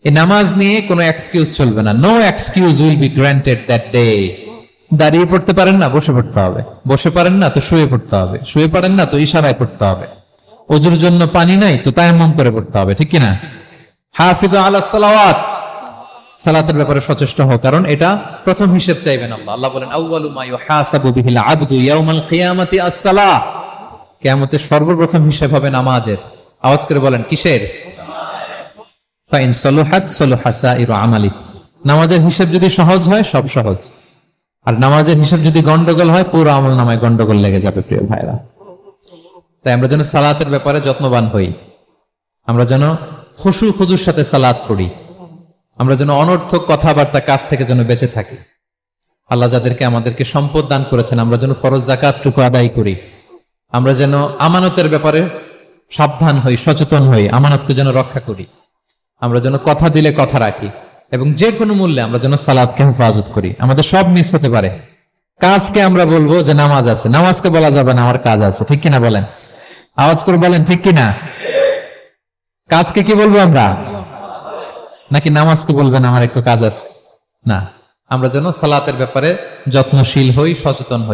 এই নামাজ নিয়ে কোনো এক্সকিউজ চলবে না। No excuse will be granted that day. দাঁড়িয়ে পড়তে পারেন না, বসে পড়তে হবে। বসে পারেন না তো শুয়ে পড়তে হবে। শুয়ে পারেন না তো ইশারায় পড়তে হবে। ওজুর জন্য পানি নাই তো তায়াম্মুম করে পড়তে হবে, ঠিক কিনা? হাফিজু আলাস সালাওয়াত, সালাতের ব্যাপারে সচেষ্ট হও, কারণ এটা প্রথম হিসেব চাইবেন আল্লাহ। আল্লাহ বলেন আউয়ালু মা ইউহাসাবু বিহিল আবদু ইয়াউমাল কিয়ামাতি আস-সালাহ। কিয়ামতের সর্বপ্রথম হিসেব হবে নামাজের। আওয়াজ করে বলেন কিসের? ফাইন সলুহাত সলুহা সাইরু আমালি। নামাজের হিসেব যদি সহজ হয় সব সহজ, আর নামাজের হিসেব যদি গন্ডগোল হয় পুরো আমল নামায় গন্ডগোল লেগে যাবে। প্রিয় ভাইরা, তাই আমরা যেন সালাতের ব্যাপারে যত্নবান হই, আমরা যেন খুশু খুদুর সাথে সালাত পড়ি, আমরা যেন অনর্থক কথাবার্তা কাজ থেকে যেন বেঁচে থাকি। আল্লাহ যাদেরকে আমাদেরকে সম্পদ দান করেছেন, আমরা যেন ফরজ যাকাতটুকু আদায় করি, আমরা যেন আমানতের ব্যাপারে সাবধান হই, সচেতন হই, আমানতকে যেন রক্ষা করি, আমরা যেন কথা দিলে কথা রাখি, এবং যে কোনো মূল্যে আমরা যেন সালাতকে হেফাজত করি। আমাদের সব মিস হতে পারে। কাজকে আমরা বলবো যে নামাজ আছে, নামাজকে বলা যাবে না আমার কাজ আছে, ঠিক কিনা বলেন? আওয়াজ করে বলেন ঠিক কিনা? কাজকে কি বলবো আমরা, নাকি নামাজকে বলবেন আমার একটু কাজ আছে? না, আমরা যেন সালাতের ব্যাপারে যত্নশীল হই, সচেতন হই।